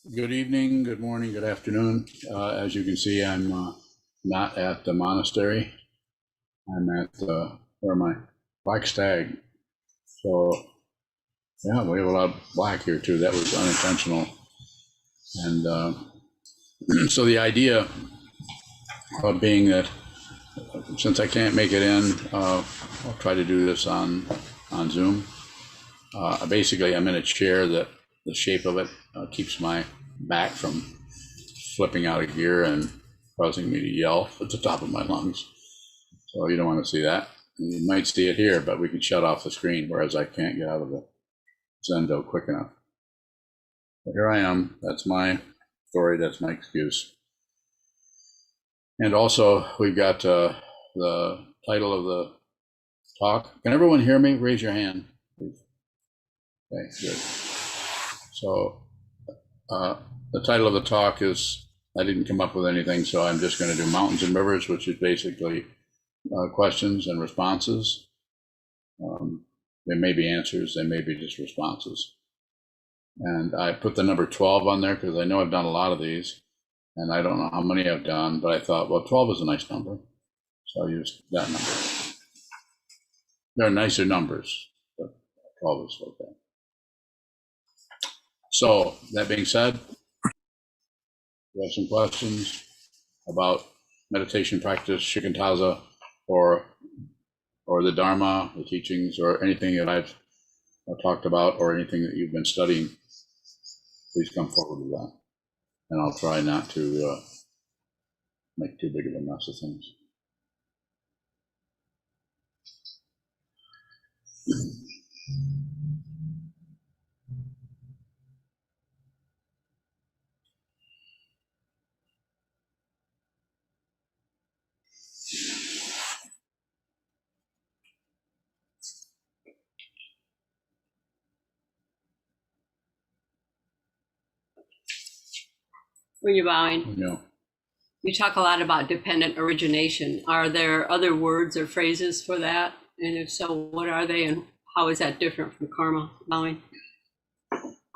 Good evening, good morning, good afternoon. As you can see, I'm not at the monastery. I'm at where am I? Black Stag. So yeah, we have a lot of black here too. That was unintentional. And so the idea of being that since I can't make it in, I'll try to do this on Zoom. Basically, I'm in a chair that the shape of it keeps my back from flipping out of gear and causing me to yell at the top of my lungs. So you don't want to see that. And you might see it here, but we can shut off the screen, whereas I can't get out of the Zendo quick enough. But here I am. That's my story. That's my excuse. And also, we've got the title of the talk. Can everyone hear me? Raise your hand, please. Okay, good. So the title of the talk is, I didn't come up with anything, so I'm just going to do Mountains and Rivers, which is basically questions and responses. There may be answers, there may be just responses. And I put the number 12 on there because I know I've done a lot of these, and I don't know how many I've done, but I thought, well, 12 is a nice number, so I used that number. There are nicer numbers, but 12 is okay. So that being said, we have some questions about meditation practice, shikantaza, or the Dharma, the teachings, or anything that I've talked about, or anything that you've been studying. Please come forward with that, and I'll try not to make too big of a mess of things. When you're bowing, You know, you talk a lot about dependent origination. Are there other words or phrases for that? And if so, what are they, and how is that different from karma bowing?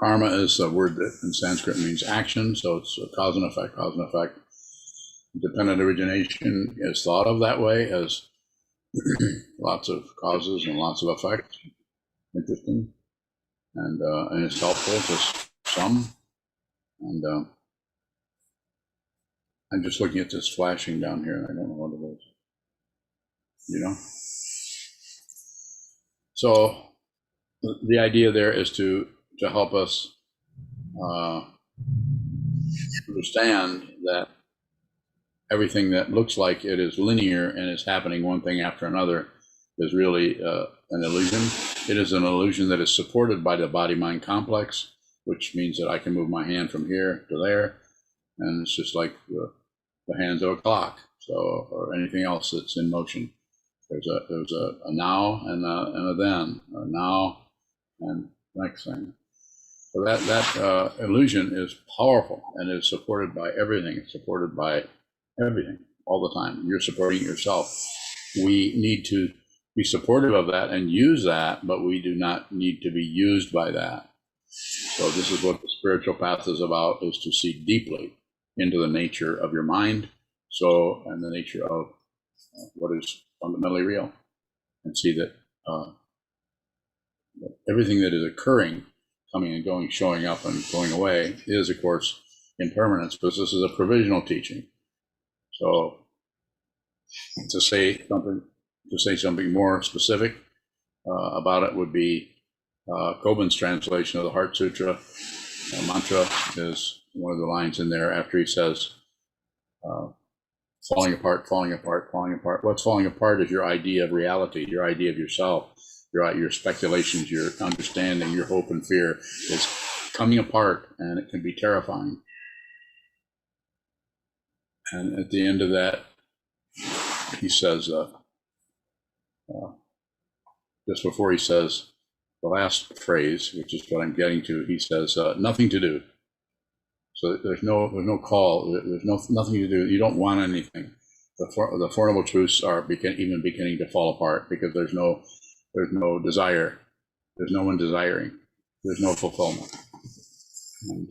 karma is a word that in Sanskrit means action, so it's a cause and effect, cause and effect. Dependent origination is thought of that way, as lots of causes and lots of effects. Interesting, and it's helpful to some. And I'm just looking at this flashing down here, and I don't know what it is. You know. So the idea there is to help us understand that everything that looks like it is linear and is happening one thing after another is really an illusion. It is an illusion that is supported by the body-mind complex, which means that I can move my hand from here to there, and it's just like the hands of a clock, so, or anything else that's in motion. There's a now and a then, or now and next thing. So that illusion is powerful and is supported by everything. It's supported by everything all the time. You're supporting yourself. We need to be supportive of that and use that, but we do not need to be used by that. So this is what the spiritual path is about, is to see deeply into the nature of your mind, and the nature of what is fundamentally real, and see that everything that is occurring, coming and going, showing up and going away, is of course impermanence, because this is a provisional teaching. So to say something more specific about it would be Kobun's translation of the Heart Sutra. Mantra is one of the lines in there after he says, falling apart, falling apart, falling apart. What's falling apart is your idea of reality, your idea of yourself, your speculations, your understanding, your hope and fear is coming apart, and it can be terrifying. And at the end of that, he says, just before he says the last phrase, which is what I'm getting to, he says, nothing to do. So there's no call, there's nothing to do. You don't want anything. The Four Noble Truths are even beginning to fall apart, because there's no desire. There's no one desiring. There's no fulfillment. And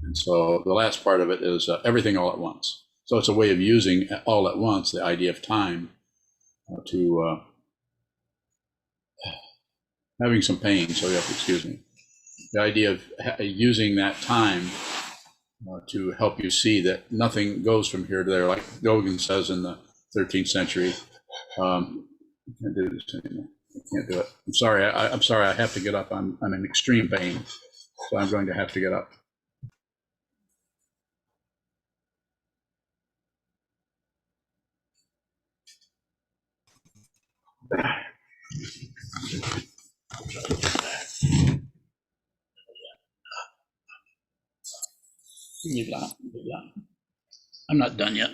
And so the last part of it is everything all at once. So it's a way of using all at once the idea of time to having some pain, so you have to excuse me. The idea of using that time to help you see that nothing goes from here to there, like Dogen says in the 13th century. I can't do this anymore. I can't do it. I'm sorry. I'm sorry. I have to get up. I'm in extreme pain, so I'm going to have to get up. I'm not done yet.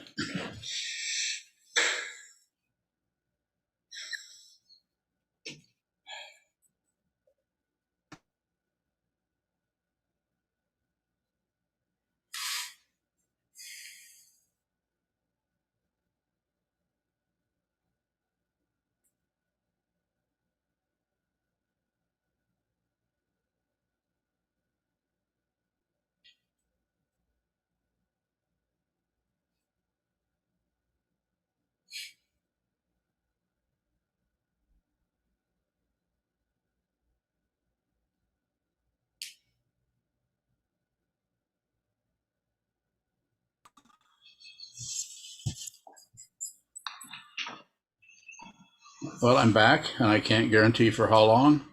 Well, I'm back, and I can't guarantee for how long,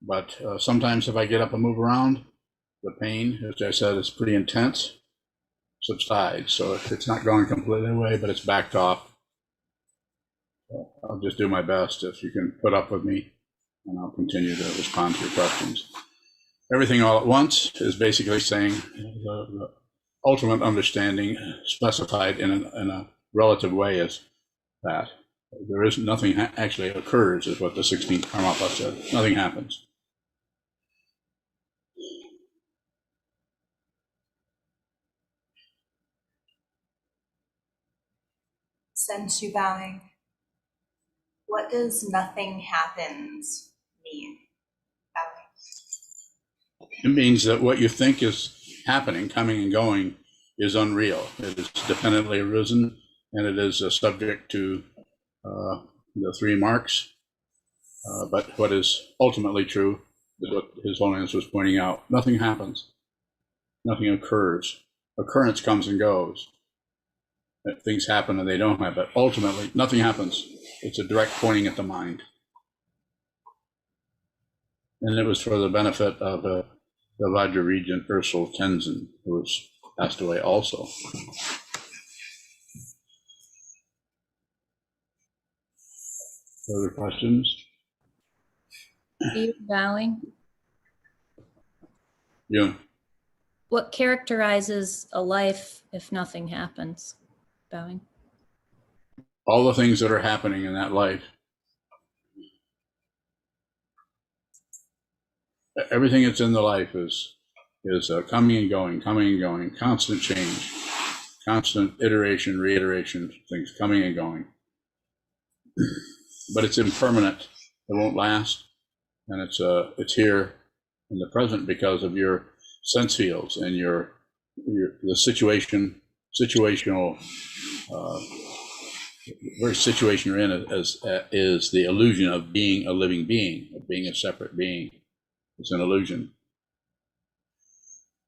but sometimes if I get up and move around, the pain, as I said, is pretty intense, subsides. So if it's not going completely away, but it's backed off, I'll just do my best if you can put up with me, and I'll continue to respond to your questions. Everything all at once is basically saying the ultimate understanding specified in a relative way is that. There is nothing actually occurs, is what the 16th Karmapa said. Nothing happens. Zen Teaching. What does nothing happens mean? It means that what you think is happening, coming and going, is unreal. It is dependently arisen, and it is subject to the three marks. But what is ultimately true is what His Holiness was pointing out. Nothing happens. Nothing occurs. Occurrence comes and goes. Things happen and they don't happen. But ultimately, nothing happens. It's a direct pointing at the mind. And it was for the benefit of the Vajra regent Ursula Tenzin, who was passed away also. Further questions? You bowing? Yeah. What characterizes a life if nothing happens? Bowing. All the things that are happening in that life. Everything that's in the life is coming and going, constant change, constant iteration, reiteration, things coming and going. But it's impermanent. It won't last, and it's here in the present because of your sense fields and the situational very situation you're in is the illusion of being a living being, of being a separate being. It's an illusion.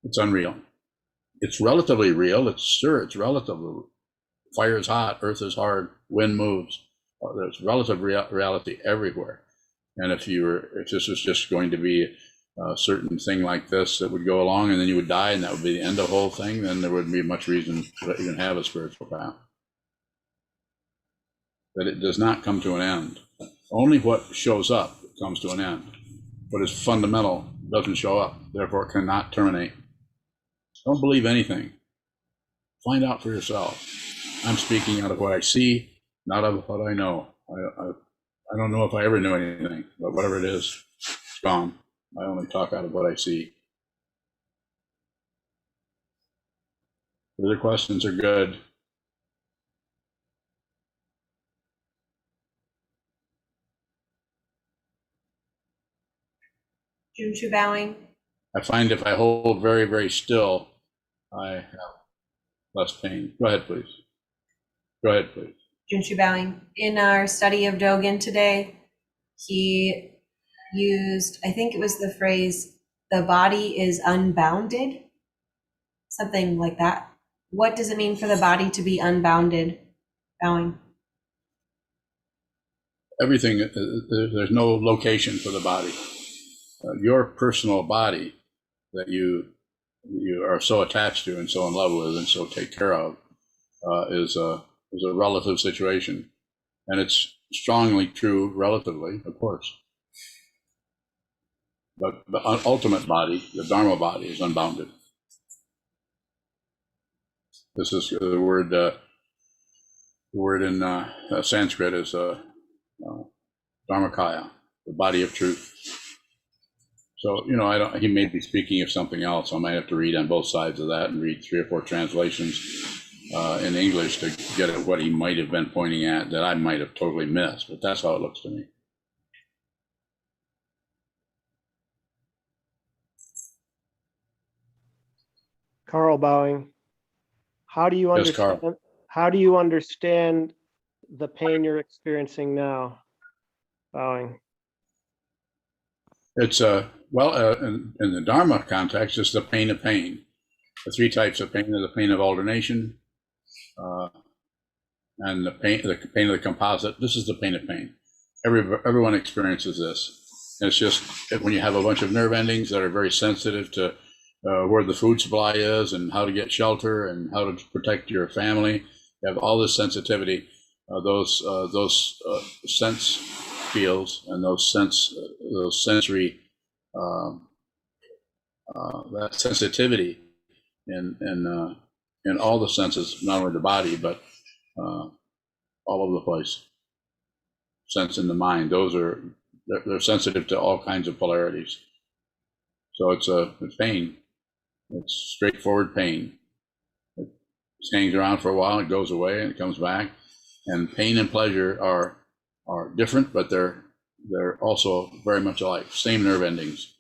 It's unreal. It's relatively real. It's relatively. Fire is hot, earth is hard, wind moves. There's relative reality everywhere. And if this was just going to be a certain thing like this that would go along and then you would die and that would be the end of the whole thing, then there wouldn't be much reason to even have a spiritual path. That it does not come to an end. Only what shows up comes to an end. What is fundamental doesn't show up, therefore it cannot terminate. Don't believe anything. Find out for yourself. I'm speaking out of what I see, not of what I know. I don't know if I ever knew anything, but whatever it is, it's gone. I only talk out of what I see. Further questions are good. Junshu bowing. I find if I hold very, very still, I have less pain. Go ahead, please. Go ahead, please. Junshu bowing. In our study of Dogen today, he used, I think it was the phrase, the body is unbounded, something like that. What does it mean for the body to be unbounded? Bowing. Everything, there's no location for the body. Your personal body that you are so attached to and so in love with and so take care of is a relative situation, and it's strongly true relatively, of course. But the ultimate body, the Dharma body, is unbounded. This is the word. The word in Sanskrit is Dharmakaya, the body of truth. So, you know, he may be speaking of something else. I might have to read on both sides of that and read 3 or 4 translations in English to get at what he might have been pointing at that I might have totally missed. But that's how it looks to me. Carl bowing. How do you Yes, understand? Carl. How do you understand the pain you're experiencing now? Bowing. It's in the Dharma context, it's the pain of pain. The 3 types of pain are the pain of alternation, and the pain of the composite. This is the pain of pain. Everyone experiences this. And it's just when you have a bunch of nerve endings that are very sensitive to where the food supply is and how to get shelter and how to protect your family. You have all this sensitivity. Those sense fields and those sensory that sensitivity in all the senses, not only the body but all over the place. Sense in the mind. They're sensitive to all kinds of polarities. So it's pain. It's straightforward pain. It hangs around for a while, it goes away, and it comes back. And pain and pleasure are different, but they're also very much alike. Same nerve endings.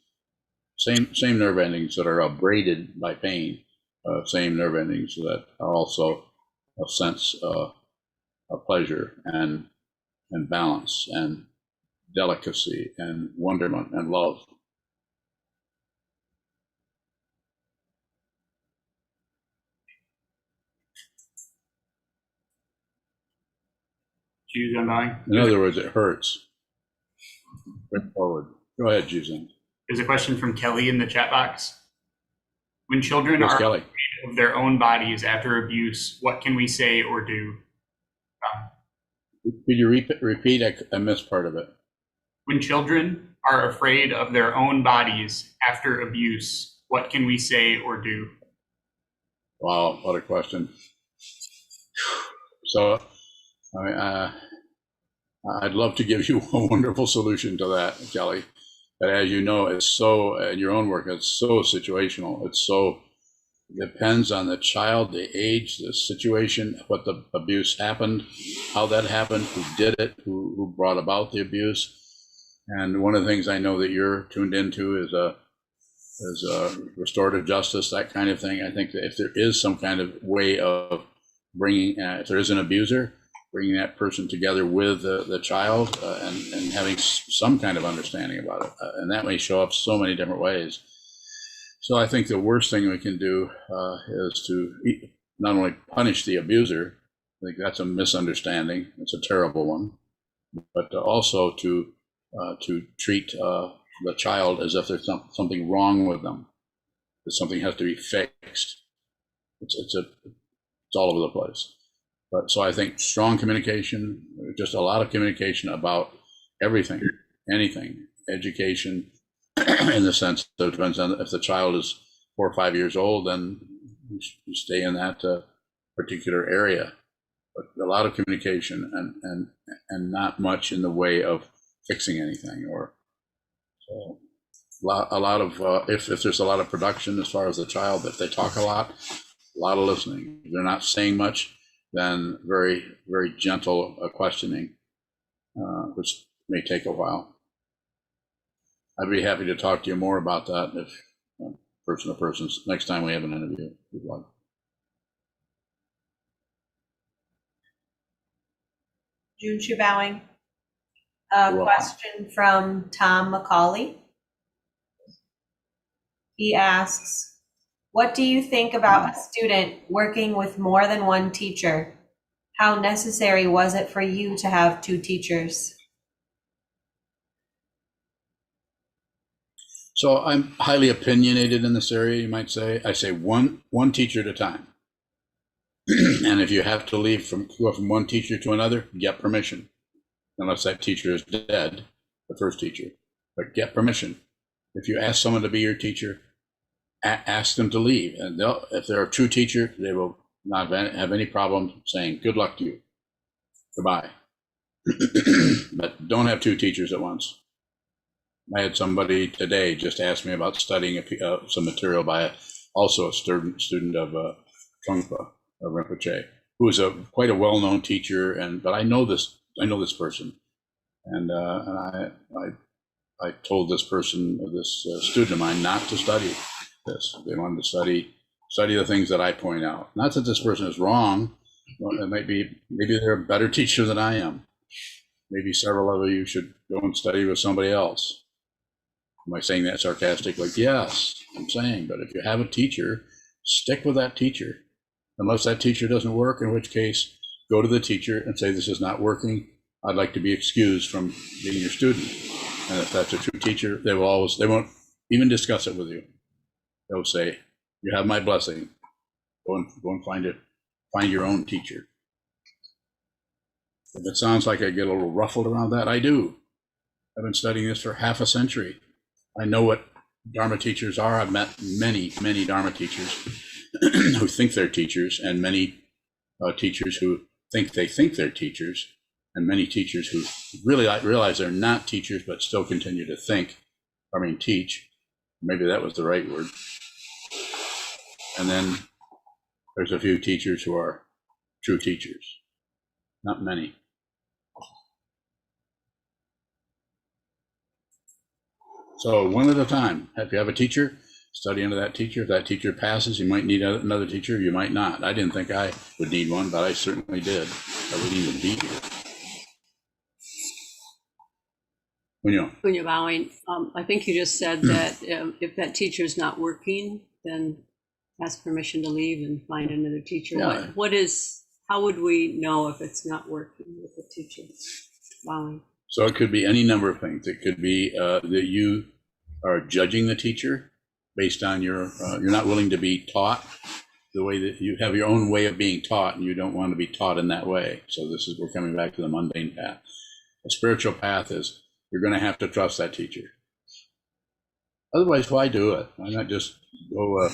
Same nerve endings that are abraded by pain. Same nerve endings that are also a sense of pleasure and balance and delicacy and wonderment and love. Sokuzan bowing. In other words, it hurts. Bring forward. Go ahead, Sokuzan. There's a question from Kelly in the chat box. When children Yes, are Kelly. afraid of their own bodies after abuse, what can we say or do? Could you repeat? I missed part of it. When children are afraid of their own bodies after abuse, what can we say or do? Wow, what a question. So, I mean, I'd love to give you a wonderful solution to that, Kelly. But as you know, it's so, in your own work, it's so situational. It depends on the child, the age, the situation, what the abuse happened, how that happened, who did it, who brought about the abuse. And one of the things I know that you're tuned into is restorative justice, that kind of thing. I think that if there is some kind of way of bringing, if there is an abuser, bringing that person together with the child and having some kind of understanding about it. And that may show up so many different ways. So I think the worst thing we can do is to not only punish the abuser, I think that's a misunderstanding, it's a terrible one, but also to treat the child as if there's something wrong with them, that something has to be fixed. It's all over the place. But so I think strong communication, just a lot of communication about everything, anything, education, in the sense that it depends on if the child is 4 or 5 years old, then you stay in that particular area. But a lot of communication and not much in the way of fixing anything, or so a lot of if there's a lot of production as far as the child, if they talk a lot of listening. If they're not saying much, then very, very gentle questioning, which may take a while. I'd be happy to talk to you more about that if person to person next time we have an interview. If you'd like. June Shu bowing. You're welcome. Question from Tom McCauley. He asks, what do you think about a student working with more than one teacher? How necessary was it for you to have two teachers? So I'm highly opinionated in this area, you might say. I say one teacher at a time. And if you have to go from one teacher to another, get permission. Unless that teacher is dead, the first teacher. But get permission. If you ask someone to be your teacher, ask them to leave. And if they're a true teacher, they will not have any problem saying, good luck to you. Goodbye. But don't have two teachers at once. I had somebody today just ask me about studying some material by also a student of Trungpa, of Rinpoche, who is quite a well-known teacher. But I know this person, and I told this person, this student of mine, not to study this. They wanted to study the things that I point out. Not that this person is wrong. Well, maybe they're a better teacher than I am. Maybe several of you should go and study with somebody else. Am I saying that sarcastically? Yes, I'm saying, but if you have a teacher, stick with that teacher. Unless that teacher doesn't work, in which case, go to the teacher and say, this is not working. I'd like to be excused from being your student. And if that's a true teacher, they won't even discuss it with you. They'll say, you have my blessing. Go and find your own teacher. If it sounds like I get a little ruffled around that, I do. I've been studying this for half a century. I know what Dharma teachers are. I've met many, many Dharma teachers who think they're teachers, and many teachers who think they're teachers, and many teachers who really realize they're not teachers but still continue to teach. Maybe that was the right word. And then there's a few teachers who are true teachers. Not many. So one at a time. If you have a teacher, study under that teacher. If that teacher passes, you might need another teacher. You might not. I didn't think I would need one, but I certainly did. I wouldn't even be here. When you're bowing, I think you just said that if that teacher is not working, then ask permission to leave and find another teacher. Yeah. How would we know if it's not working with the teacher? Bowing. So it could be any number of things. It could be that you are judging the teacher based on you're not willing to be taught the way that you have your own way of being taught, and you don't want to be taught in that way. So we're coming back to the mundane path. A spiritual path is you're going to have to trust that teacher. Otherwise, why do it? Why not just go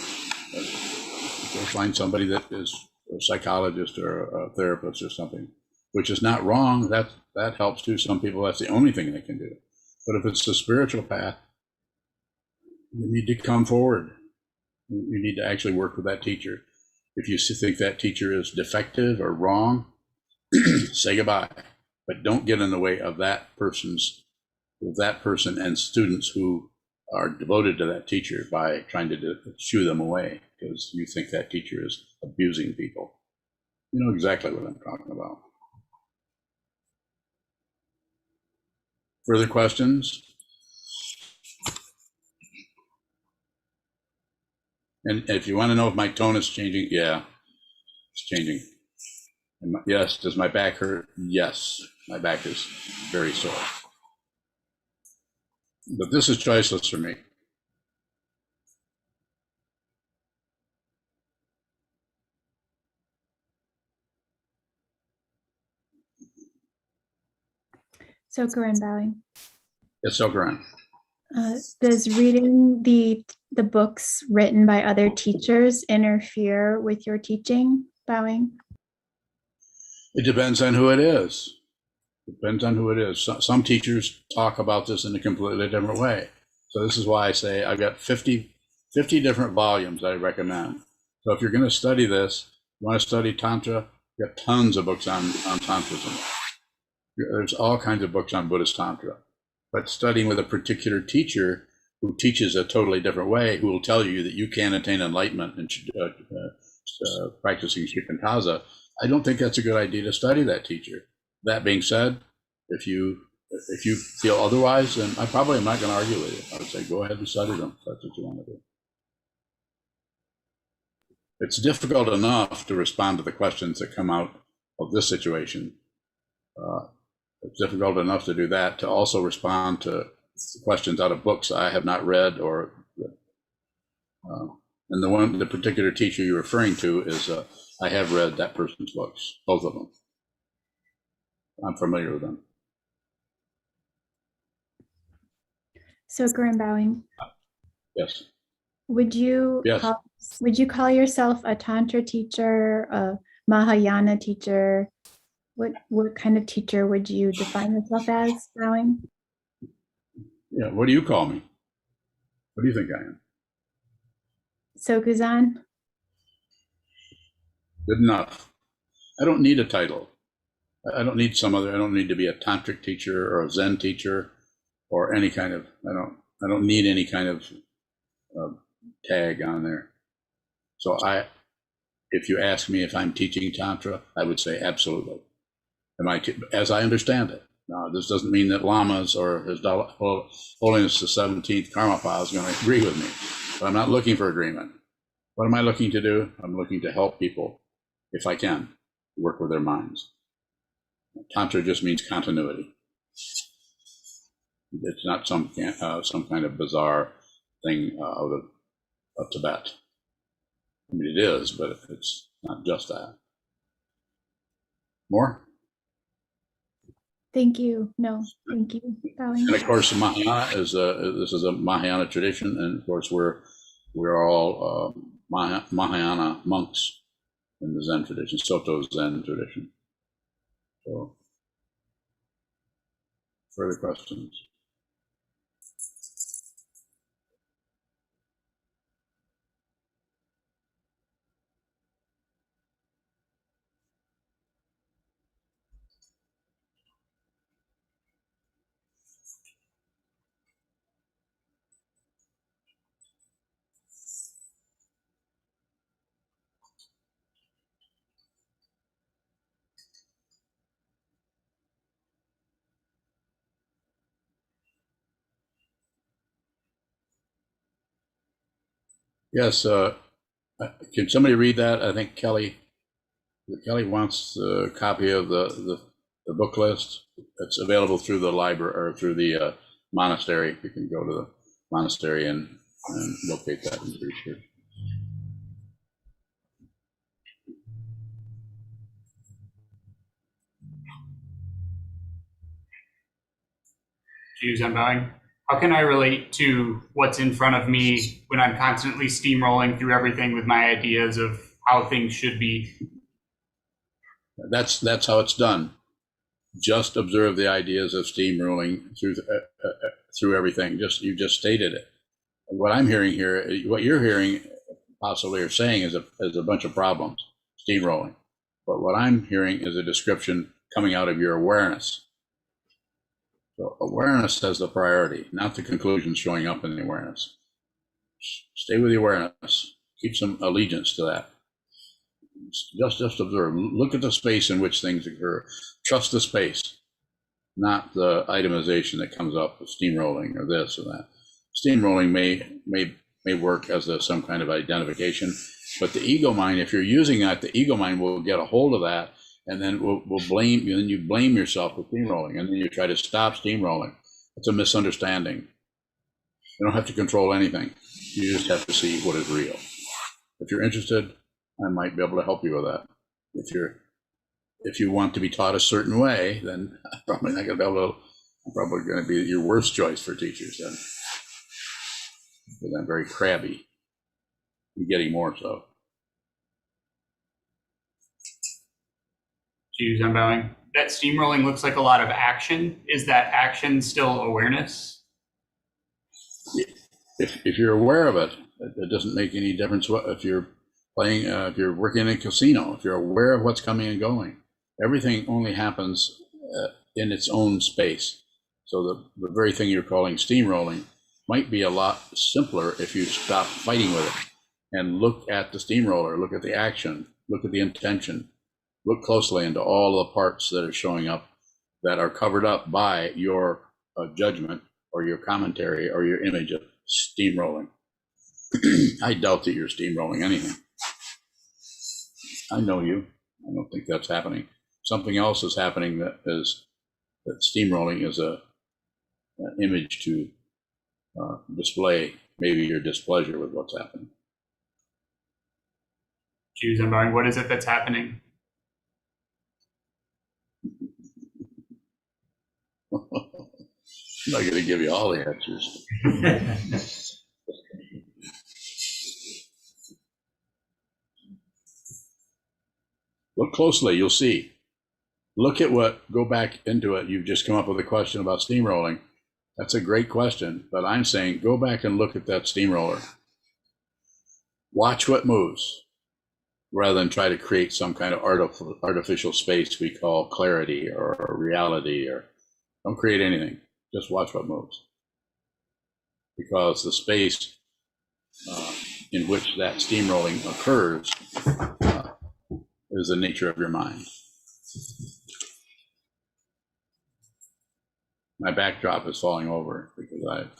find somebody that is a psychologist or a therapist or something, which is not wrong. That helps too. Some people, that's the only thing they can do. But if it's the spiritual path, you need to come forward. You need to actually work with that teacher. If you think that teacher is defective or wrong, say goodbye. But don't get in the way of that person and students who are devoted to that teacher by trying to shoo them away because you think that teacher is abusing people. You know exactly what I'm talking about. Further questions? And if you want to know if my tone is changing, yeah, it's changing. Yes, does my back hurt? Yes, my back is very sore. But this is choiceless for me. Sokuzan bowing. Yes, Sokuzan. Does reading the books written by other teachers interfere with your teaching, bowing? It depends on who it is. Some teachers talk about this in a completely different way. So this is why I say I've got 50 different volumes I recommend. So if you're going to study this, you want to study Tantra, you have tons of books on Tantrism. There's all kinds of books on Buddhist Tantra. But studying with a particular teacher, who teaches a totally different way, who will tell you that you can't attain enlightenment and practicing shikantaza, I don't think that's a good idea to study that teacher. That being said, if you feel otherwise, then I probably am not going to argue with you. I would say go ahead and study them if that's what you want to do. It's difficult enough to respond to the questions that come out of this situation. It's difficult enough to do that, to also respond to questions out of books I have not read, or and the particular teacher you're referring to is I have read that person's books, both of them. I'm familiar with them. Sokuzan bowing. Yes. Would you Yes. call yourself a Tantra teacher, a Mahayana teacher? What kind of teacher would you define yourself as, bowing? Yeah. What do you call me? What do you think I am? Sokuzan? Good enough. I don't need a title. I don't need I don't need to be a tantric teacher or a Zen teacher or any kind of, I don't need any kind of tag on there. So if you ask me if I'm teaching Tantra, I would say absolutely. As I understand it. Now, this doesn't mean that lamas or His Holiness the 17th Karmapa is going to agree with me, but I'm not looking for agreement. What am I looking to do? I'm looking to help people, if I can, work with their minds. Tantra just means continuity. It's not some kind of bizarre thing out of Tibet. I mean, it is, but it's not just that. More? Thank you. No, thank you. Bowing. And of course, Mahayana this is a Mahayana tradition, and of course we're all Mahayana monks in the Zen tradition, Soto Zen tradition. So, further questions? Yes. Can somebody read that? I think Kelly wants a copy of the book list. It's available through the library or through the monastery. You can go to the monastery and locate that in the research. Jews unbowing. How can I relate to what's in front of me when I'm constantly steamrolling through everything with my ideas of how things should be? That's how it's done. Just observe the ideas of steamrolling through everything. You just stated it. What I'm hearing here, what you're hearing, possibly or saying, is a bunch of problems, steamrolling. But what I'm hearing is a description coming out of your awareness. So awareness has the priority, not the conclusions showing up in the awareness. Stay with the awareness. Keep some allegiance to that. Just observe. Look at the space in which things occur. Trust the space, not the itemization that comes up with steamrolling or this or that. Steamrolling may work as some kind of identification, but the ego mind, if you're using that, the ego mind will get a hold of that, and then will blame you. Then you blame yourself for steamrolling, and then you try to stop steamrolling. It's a misunderstanding. You don't have to control anything. You just have to see what is real. If you're interested, I might be able to help you with that. If you want to be taught a certain way, then I'm probably not going to be able to. I'm probably going to be your worst choice for teachers then, because I'm very crabby. I'm getting more so. Jews unbowing. That steamrolling looks like a lot of action. Is that action still awareness? If you're aware of it, it doesn't make any difference if you're playing, if you're working in a casino, if you're aware of what's coming and going. Everything only happens in its own space. So the very thing you're calling steamrolling might be a lot simpler if you stop fighting with it and look at the steamroller, look at the action, look at the intention, look closely into all the parts that are showing up that are covered up by your judgment or your commentary or your image of steamrolling. I doubt that you're steamrolling anything. I know you. I don't think that's happening. Something else is happening that steamrolling is an image to display maybe your displeasure with what's happening. Choose unbowing. What is it that's happening? I'm not going to give you all the answers. Look closely, you'll see. Look at go back into it. You've just come up with a question about steamrolling. That's a great question, but I'm saying go back and look at that steamroller. Watch what moves, rather than try to create some kind of artificial space we call clarity or reality, or don't create anything. Just watch what moves. Because the space in which that steamrolling occurs is the nature of your mind. My backdrop is falling over because I'm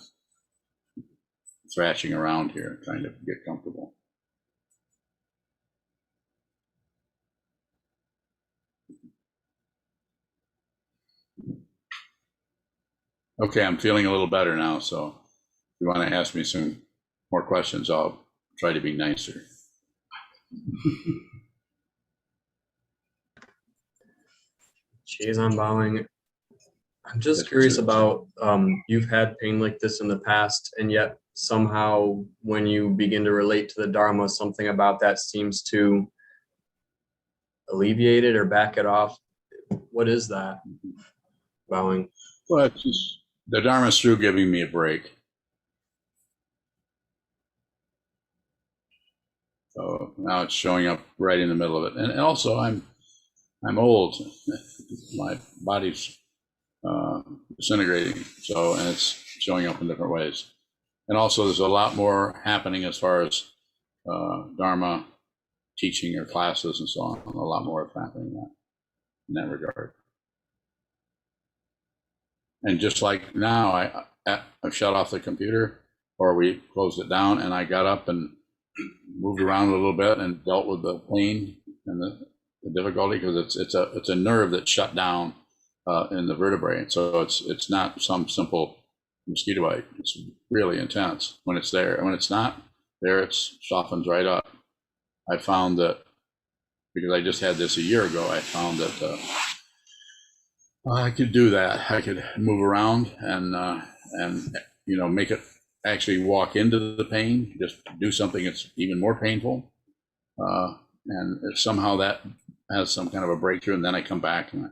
thrashing around here trying to get comfortable. Okay, I'm feeling a little better now, so if you want to ask me some more questions, I'll try to be nicer. Cheese on bowing. I'm just curious about, you've had pain like this in the past, and yet somehow when you begin to relate to the Dharma, something about that seems to alleviate it or back it off. What is that? Bowing. Well, it's just, the Dharma's through giving me a break. So now it's showing up right in the middle of it. And also I'm old. My body's disintegrating. So, and it's showing up in different ways. And also there's a lot more happening as far as Dharma teaching or classes and so on. A lot more is happening in that regard. And just like now, I shut off the computer, or we closed it down, and I got up and moved around a little bit and dealt with the pain and the difficulty, because it's a nerve that's shut down in the vertebrae. And so it's not some simple mosquito bite. It's really intense when it's there. And when it's not there, it softens right up. I found that, because I just had this a year ago, I found that I could do that. I could move around and make it actually walk into the pain, just do something that's even more painful. And if somehow that has some kind of a breakthrough, and then I come back and I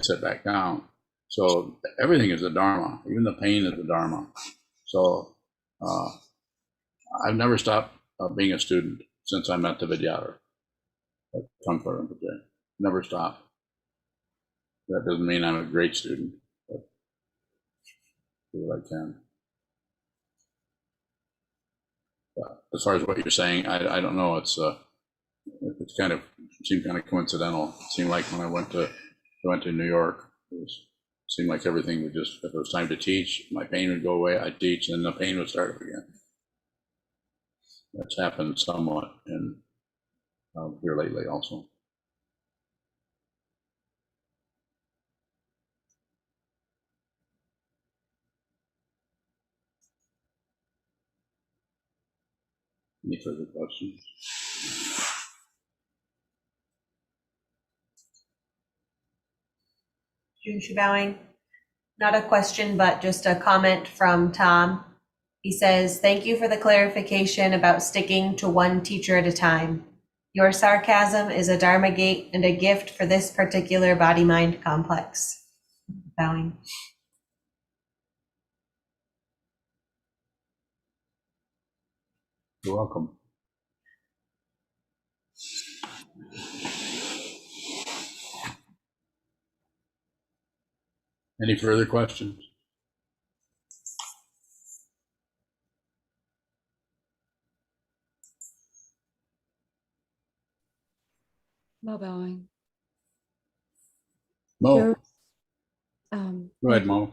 sit back down. So everything is the Dharma, even the pain is the Dharma. So I've never stopped being a student since I met the Vidyadhara, Trungpa Rinpoche. Never stopped. That doesn't mean I'm a great student, but do what I can. But as far as what you're saying, I don't know. It's kind of seemed kind of coincidental. It seemed like when I went to New York, it seemed like everything would just, if it was time to teach, my pain would go away. I'd teach, and the pain would start up again. That's happened somewhat in here lately also. Any further questions? June Bowing. Not a question, but just a comment from Tom. He says, thank you for the clarification about sticking to one teacher at a time. Your sarcasm is a Dharma gate and a gift for this particular body-mind complex. Bowing. You're welcome. Any further questions? Mo bowing. Mo, There, go ahead, Mo.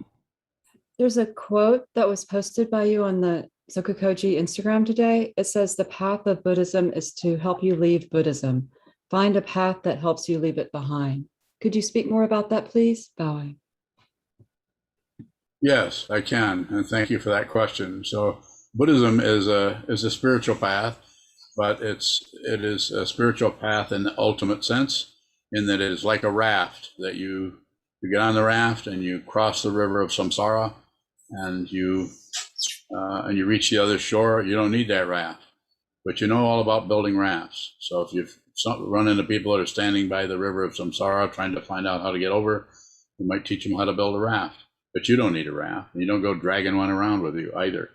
there's a quote that was posted by you on the Sokukoji Instagram today. It says, "The path of Buddhism is to help you leave Buddhism. Find a path that helps you leave it behind." Could you speak more about that, please? Bowing. Yes, I can, and thank you for that question. So Buddhism is a spiritual path, but it is a spiritual path in the ultimate sense, in that it is like a raft that you get on the raft and you cross the river of samsara, and you reach the other shore. You don't need that raft, but you know all about building rafts. So if you've run into people that are standing by the river of samsara trying to find out how to get over, you might teach them how to build a raft. But you don't need a raft. You don't go dragging one around with you either.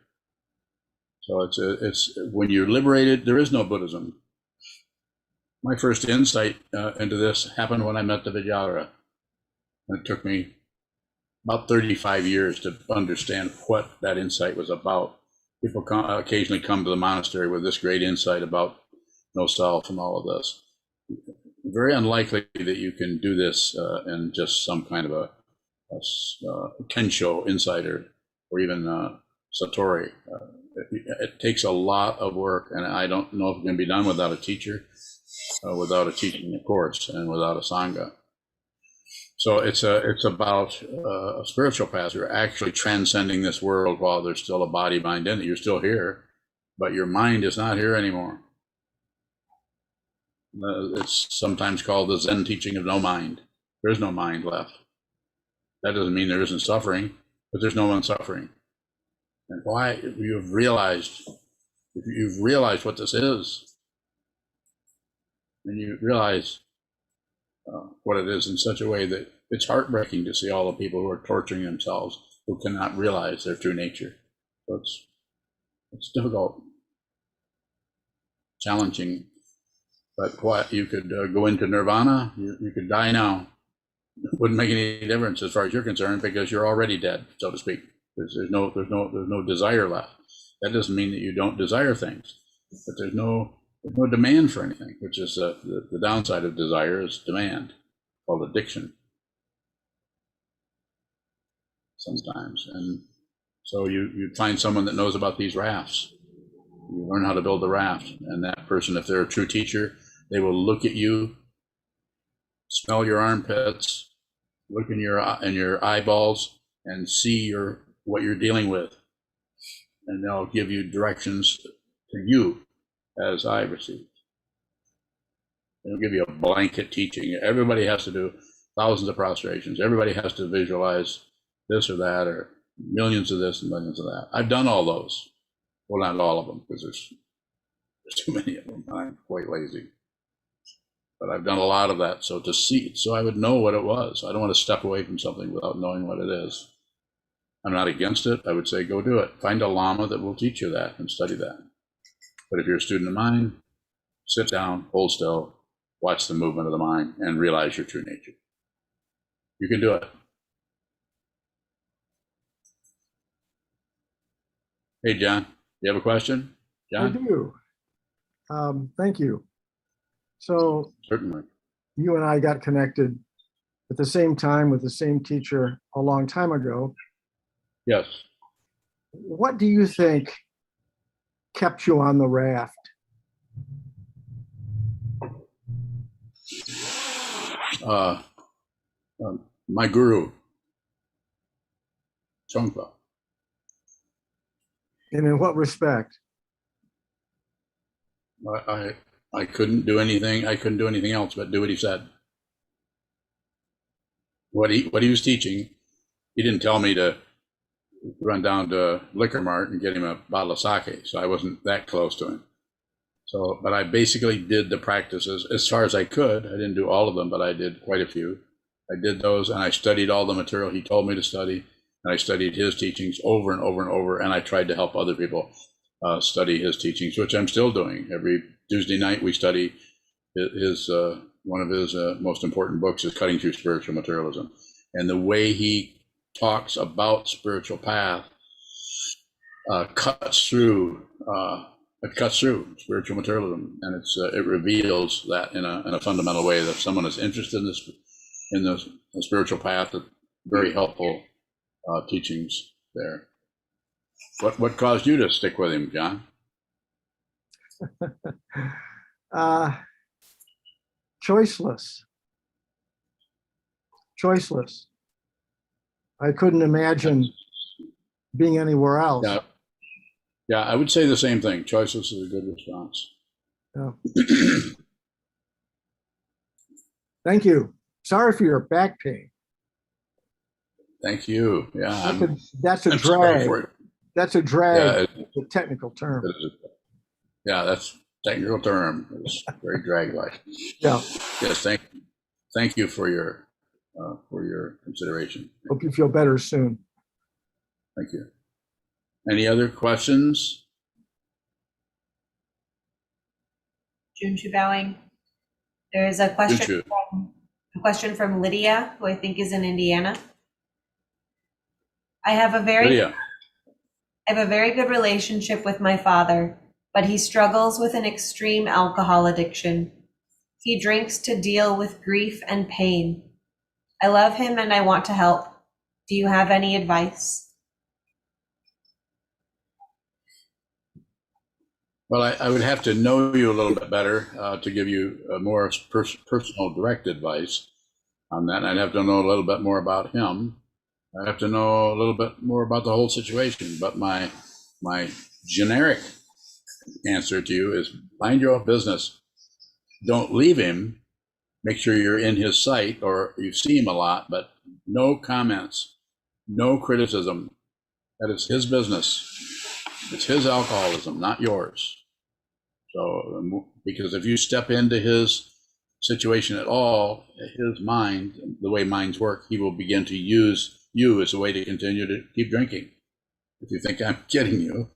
So it's when you're liberated, there is no Buddhism. My first insight into this happened when I met the Vidyadhara. It took me about 35 years to understand what that insight was about. People occasionally come to the monastery with this great insight about no self and all of this. Very unlikely that you can do this in just some kind of a Kensho insider or even Satori. It takes a lot of work, and I don't know if it can be done without a teacher, without a teaching course, and without a sangha. So it's about a spiritual path. You're actually transcending this world while there's still a body, mind in it. You're still here, but your mind is not here anymore. It's sometimes called the Zen teaching of no mind. There's no mind left. That doesn't mean there isn't suffering, but there's no one suffering. And why? If you've realized what this is, and you realize what it is in such a way that it's heartbreaking to see all the people who are torturing themselves who cannot realize their true nature. So it's difficult, challenging, but what you could go into nirvana, you could die now. It wouldn't make any difference as far as you're concerned, because you're already dead, so to speak. There's no desire left. That doesn't mean that you don't desire things, but there's no demand for anything, which is the downside of desire is demand, called addiction sometimes. And so you find someone that knows about these rafts. You learn how to build the raft, and that person, if they're a true teacher, they will look at you, smell your armpits, look in your eyeballs, and see what you're dealing with, and they'll give you directions to you as I received. They don't give you a blanket teaching. Everybody has to do thousands of prostrations. Everybody has to visualize this or that, or millions of this and millions of that. I've done all those. Well, not all of them, because there's too many of them. I'm quite lazy. But I've done a lot of that, so I would know what it was. I don't want to step away from something without knowing what it is. I'm not against it. I would say go do it. Find a lama that will teach you that and study that. But if you're a student of mine, sit down, hold still, watch the movement of the mind, and realize your true nature. You can do it. Hey, John, you have a question? John? I do. Thank you. So Certainly. you and I got connected at the same time with the same teacher a long time ago. Yes. What do you think kept you on the raft? My guru, Trungpa. And in what respect? I couldn't do anything. I couldn't do anything else but do what he said. What he was teaching, he didn't tell me to run down to Liquor Mart and get him a bottle of sake. So I wasn't that close to him. So, but I basically did the practices as far as I could. I didn't do all of them, but I did quite a few. I did those, and I studied all the material he told me to study, and I studied his teachings over and over and over, and I tried to help other people study his teachings, which I'm still doing. Every Tuesday night we study his one of his most important books is Cutting Through Spiritual Materialism, and the way he talks about spiritual path cuts through it cuts through spiritual materialism, and it reveals that in a fundamental way that if someone is interested in the spiritual path, very helpful teachings there. What caused you to stick with him, John? Choiceless. I couldn't imagine being anywhere else. Yeah, I would say the same thing. Choiceless is a good response. Yeah. Thank you. Sorry for your back pain. Thank you. Yeah, That's a I'm sorry drag. for it. That's a drag. Yeah, It's a technical term. Yeah, that's a technical term. It's very drag-like. Yeah. Yes, thank you for your consideration. Hope you feel better soon. Thank you. Any other questions? Junshu bowing. There's a question from Lydia, who I think is in Indiana. I have a very good relationship with my father, but he struggles with an extreme alcohol addiction. He drinks to deal with grief and pain. I love him and I want to help. Do you have any advice? Well, I would have to know you a little bit better to give you more personal direct advice on that. I'd have to know a little bit more about him. I have to know a little bit more about the whole situation. But my generic answer to you is mind your own business. Don't leave him. Make sure you're in his sight or you see him a lot, but no comments, no criticism. That is his business. It's his alcoholism, not yours. So, because if you step into his situation at all, his mind, the way minds work, he will begin to use you as a way to continue to keep drinking. If you think I'm kidding you,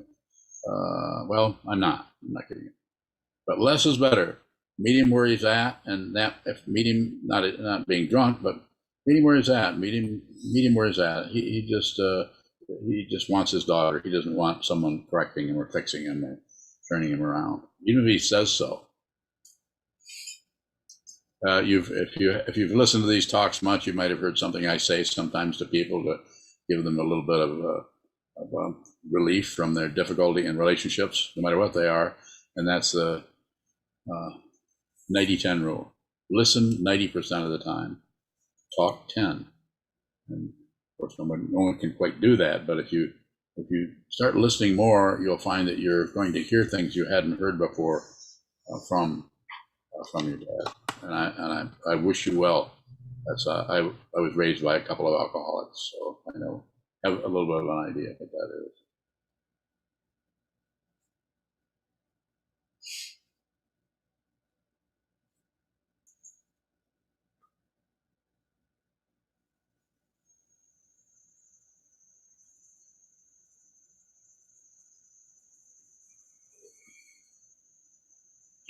well, I'm not kidding you. But less is better. Meet him where he's at, and that if meet him not being drunk, but meet him where he's at. Meet him where he's at. He just wants his daughter. He doesn't want someone correcting him or fixing him or turning him around, even if he says so. If you've listened to these talks much, you might have heard something I say sometimes to people to give them a little bit of relief from their difficulty in relationships, no matter what they are, and that's the 90-10 rule. Listen 90% of the time, talk 10. And of course, no one can quite do that, but if you start listening more, you'll find that you're going to hear things you hadn't heard before from your dad. And I wish you well. That's I was raised by a couple of alcoholics, so I have a little bit of an idea what that is.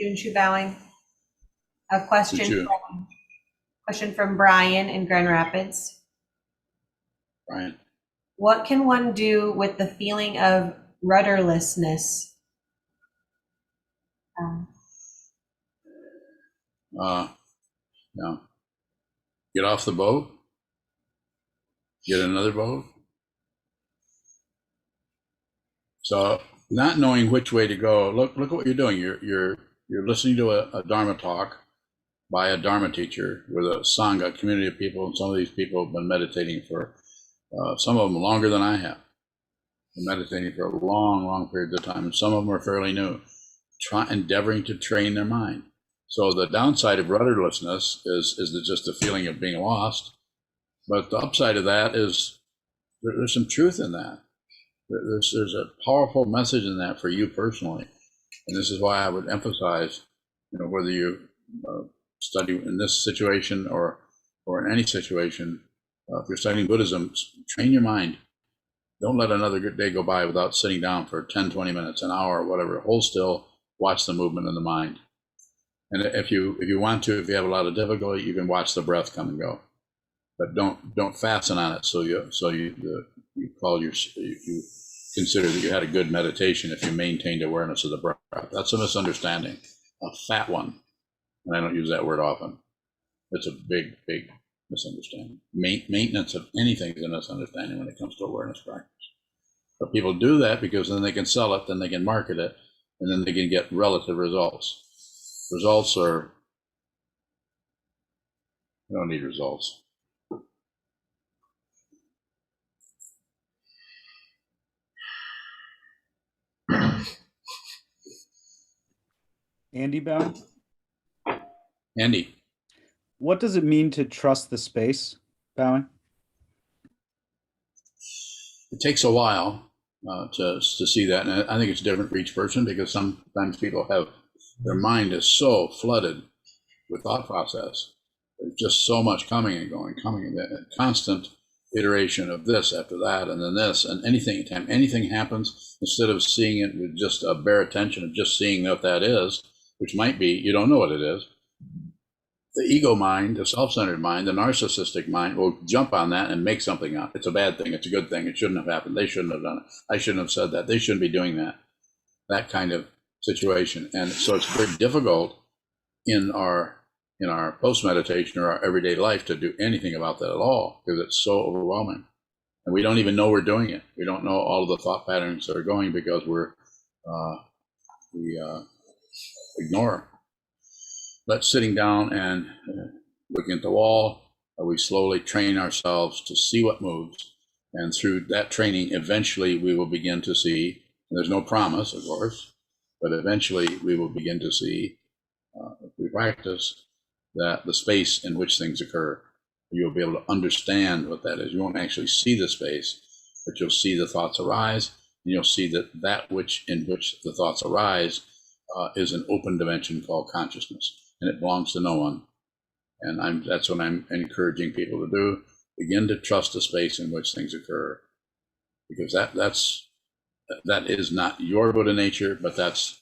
Junshu bowing. A question from Brian in Grand Rapids. Brian. What can one do with the feeling of rudderlessness? No. Get off the boat. Get another boat. So, not knowing which way to go. Look at what you're doing. You're listening to a Dharma talk by a Dharma teacher with a Sangha, a community of people, and some of these people have been meditating for some of them longer than I have. Been meditating for a long period of time, and some of them are fairly new. Endeavoring to train their mind. So the downside of rudderlessness is just the feeling of being lost, but the upside of that is there's some truth in that. There's a powerful message in that for you personally, and this is why I would emphasize, whether you study in this situation or in any situation, if you're studying Buddhism, train your mind. Don't let another good day go by without sitting down for 10, 20 minutes, an hour, whatever. Hold still, watch the movement in the mind. And if you want to, if you have a lot of difficulty, you can watch the breath come and go, but don't fasten on it. So you consider that you had a good meditation if you maintained awareness of the breath. That's a misunderstanding, a fat one. And I don't use that word often. It's a big, big misunderstanding. Maintenance of anything is a misunderstanding when it comes to awareness practice. But people do that because then they can sell it, then they can market it, and then they can get relative results. Results are, you don't need results. Andy Bowing, Andy, what does it mean to trust the space, Bowing? it takes a while to see that, and I think it's different for each person because sometimes people have, their mind is so flooded with thought process. There's just so much coming and going, a constant iteration of this after that, and then this, and anything happens, instead of seeing it with just a bare attention of just seeing what that is, which might be, you don't know what it is. The ego mind, the self-centered mind, the narcissistic mind will jump on that and make something up. It's a bad thing. It's a good thing. It shouldn't have happened. They shouldn't have done it. I shouldn't have said that. They shouldn't be doing that. That kind of situation. And so it's very difficult in our post-meditation or our everyday life to do anything about that at all because it's so overwhelming. And we don't even know we're doing it. We don't know all of the thought patterns that are going because we ignore. But sitting down and looking at the wall, we slowly train ourselves to see what moves. And through that training, eventually we will begin to see, and there's no promise, of course, but eventually we will begin to see, if we practice, that the space in which things occur. You'll be able to understand what that is. You won't actually see the space, but you'll see the thoughts arise, and you'll see that which in which the thoughts arise is an open dimension called consciousness, and it belongs to no one. And that's what I'm encouraging people to do. Begin to trust the space in which things occur, because that is not your Buddha nature, but that's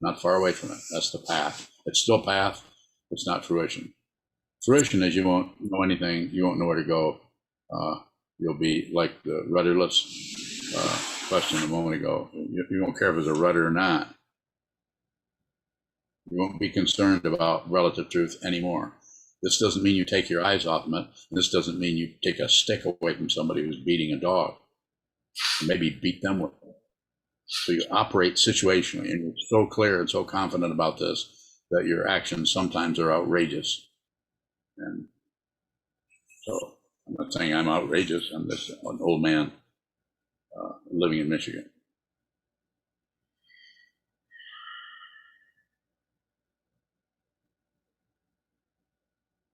not far away from it. That's the path. It's still path. It's not fruition. Fruition is you won't know anything. You won't know where to go. You'll be like the rudderless question a moment ago. You won't care if it's a rudder or not. You won't be concerned about relative truth anymore. This doesn't mean you take your eyes off of it. This doesn't mean you take a stick away from somebody who's beating a dog. And maybe beat them with it. So you operate situationally, and you're so clear and so confident about this that your actions sometimes are outrageous. And so I'm not saying I'm outrageous. I'm just an old man living in Michigan.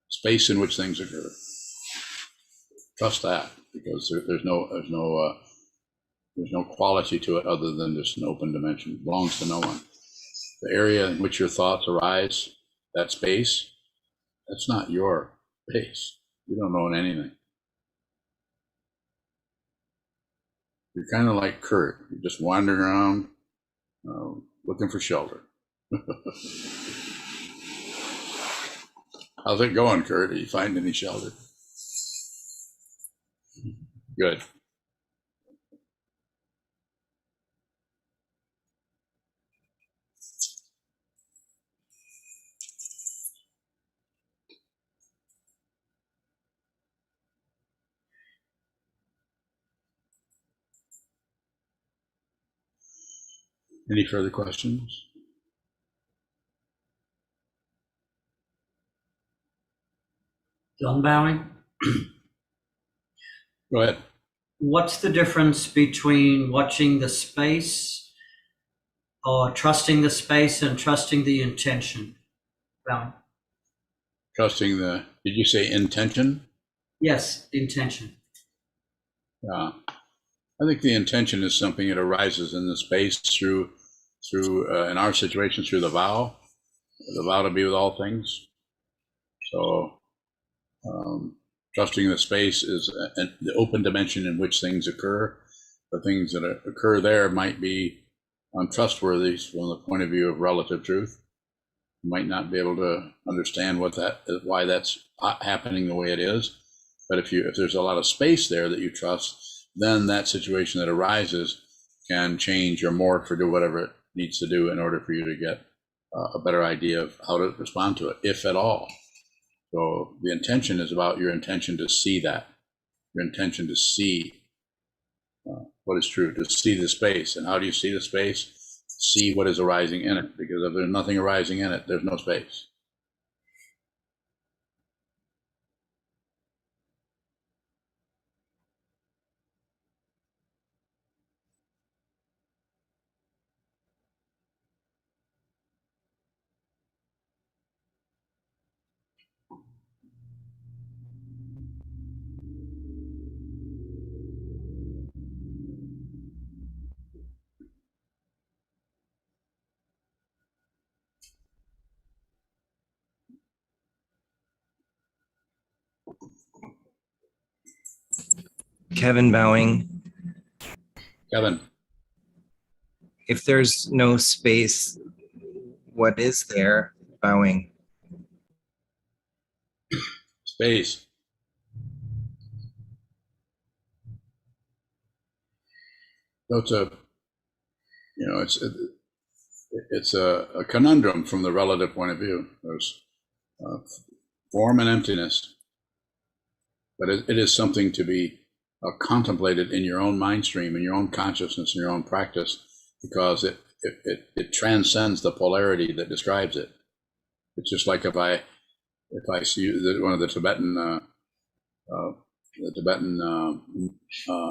Space in which things occur. Trust that, because there's no quality to it other than just an open dimension. It belongs to no one. The area in which your thoughts arise, that space, that's not your space. You don't own anything. You're kind of like Kurt. You're just wandering around looking for shelter. How's it going, Kurt? Are you finding any shelter? Good. Any further questions? John Bowing, Go ahead. what's the difference between watching the space or trusting the space and trusting the intention? Bowing. Trusting did you say intention? Yes, intention. Yeah. I think the intention is something that arises in the space through in our situation, through the vow to be with all things. So trusting the space is the open dimension in which things occur. The things that occur there might be untrustworthy from the point of view of relative truth. You might not be able to understand why that's happening the way it is. But if there's a lot of space there that you trust, then that situation that arises can change or morph or do whatever it needs to do in order for you to get a better idea of how to respond to it, if at all. So the intention is about your intention to see that, your intention to see what is true, to see the space. And how do you see the space? See what is arising in it, because if there's nothing arising in it, there's no space. Kevin bowing. Kevin. If there's no space, what is there? Bowing. Space. So it's a conundrum from the relative point of view. There's form and emptiness, but it is something to be contemplated in your own mind stream, in your own consciousness, in your own practice, because it transcends the polarity that describes it. It's just like if I see one of the Tibetan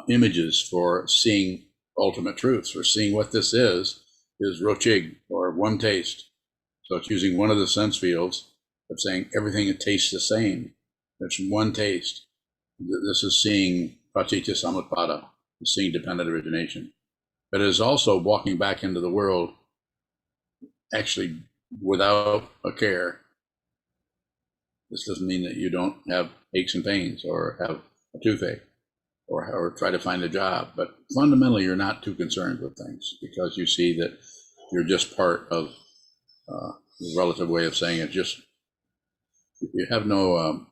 images for seeing ultimate truths, for seeing what this is rochig, or one taste. So it's using one of the sense fields of saying everything tastes the same. There's one taste. This is seeing pratitya samutpada, seeing dependent origination. But it is also walking back into the world actually without a care. This doesn't mean that you don't have aches and pains or have a toothache or try to find a job, but fundamentally you're not too concerned with things, because you see that you're just part of the relative way of saying it. Just you have no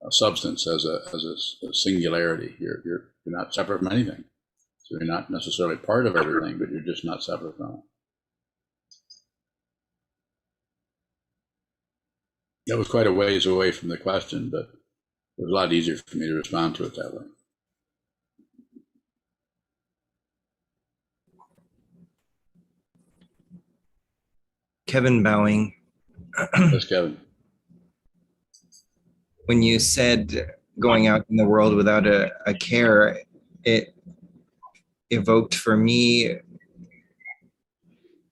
substance as a singularity. You're not separate from anything. So you're not necessarily part of everything, but you're just not separate from it. That was quite a ways away from the question, but it was a lot easier for me to respond to it that way. Kevin bowing. Yes, Kevin. When you said going out in the world without a care, it evoked for me,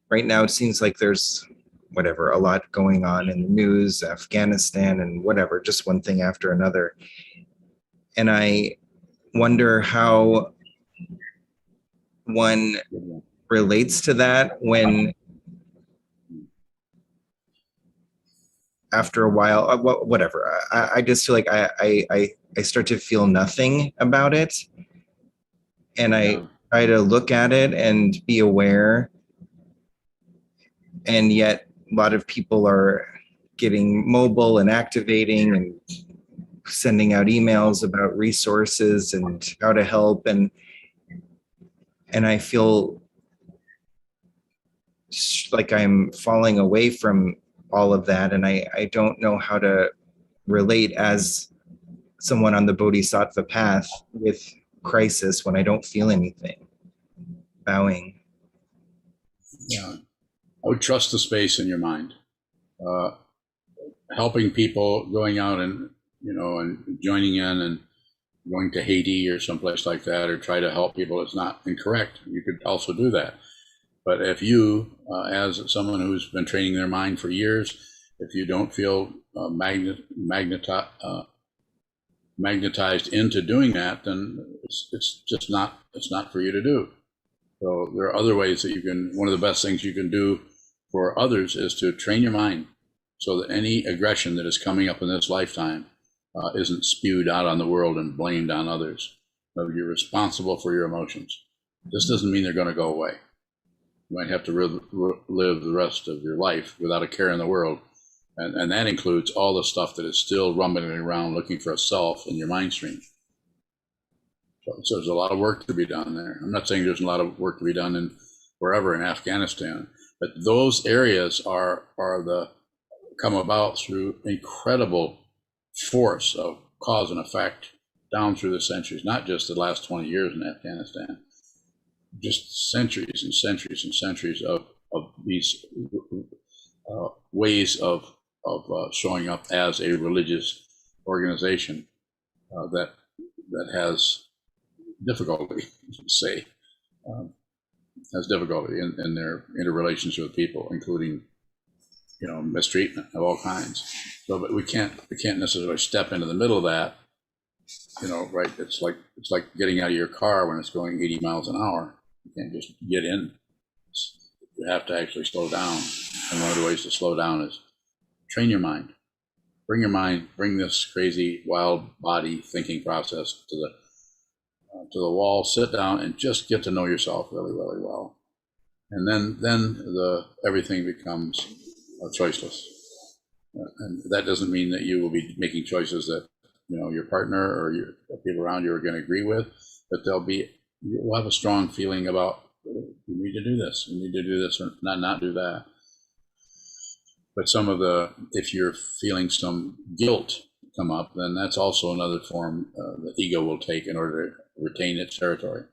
right now it seems like there's whatever, a lot going on in the news, Afghanistan and whatever, just one thing after another. And I wonder how one relates to that when after a while, whatever, I just feel like I start to feel nothing about it. And I try to look at it and be aware. And yet a lot of people are getting mobile and activating and sending out emails about resources and how to help. And I feel like I'm falling away from all of that. And I don't know how to relate as someone on the bodhisattva path with crisis when I don't feel anything. Bowing. Yeah, I would trust the space in your mind. Helping people, going out and and joining in and going to Haiti or someplace like that, or try to help people, is not incorrect. You could also do that. But if you, as someone who's been training their mind for years, if you don't feel magnetized into doing that, then it's just not, it's not for you to do. So there are other ways that you can, one of the best things you can do for others is to train your mind so that any aggression that is coming up in this lifetime isn't spewed out on the world and blamed on others. So you're responsible for your emotions. This doesn't mean they're going to go away. You might have to live the rest of your life without a care in the world. And that includes all the stuff that is still rumbling around looking for a self in your mind stream. So there's a lot of work to be done there. I'm not saying there's a lot of work to be done in wherever in Afghanistan, but those areas are come about through incredible force of cause and effect down through the centuries, not just the last 20 years in Afghanistan, just centuries and centuries and centuries of these ways of showing up as a religious organization that has difficulty, say, has difficulty in their interrelations with people, including, mistreatment of all kinds. So, but we can't necessarily step into the middle of that, right? It's like getting out of your car when it's going 80 miles an hour. You can't just get in. You have to actually slow down. And one of the ways to slow down is train your mind. Bring this crazy, wild body thinking process to the wall, sit down and just get to know yourself really, really well. And then everything becomes choiceless. And that doesn't mean that you will be making choices that, your partner or your people around you are going to agree with, but you'll have a strong feeling about, you need to do this, or not do that. But if you're feeling some guilt come up, then that's also another form the ego will take in order to retain its territory.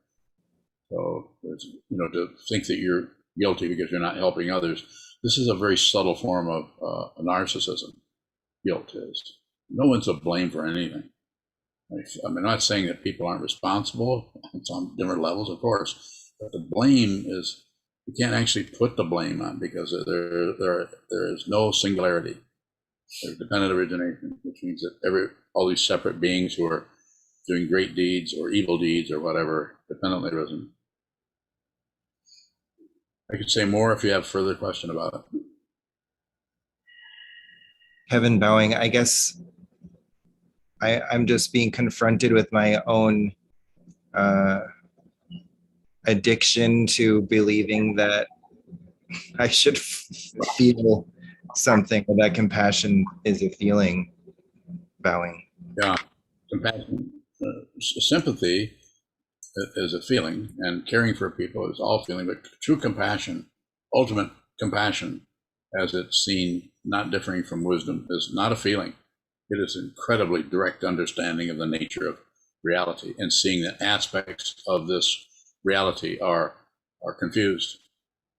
So, to think that you're guilty because you're not helping others, this is a very subtle form of narcissism. Guilt is. No one's to blame for anything. I'm not saying that people aren't responsible. It's on different levels, of course. But the blame is, you can't actually put the blame on, because there is no singularity. There's dependent origination, which means that all these separate beings who are doing great deeds or evil deeds or whatever, dependently arisen. I could say more if you have further question about it. Heaven bowing, I guess I'm just being confronted with my own addiction to believing that I should feel something, or that compassion is a feeling. Bowing. Yeah, compassion, sympathy is a feeling, and caring for people is all feeling, but true compassion, ultimate compassion, as it's seen, not differing from wisdom, is not a feeling. It is incredibly direct understanding of the nature of reality, and seeing that aspects of this reality are confused,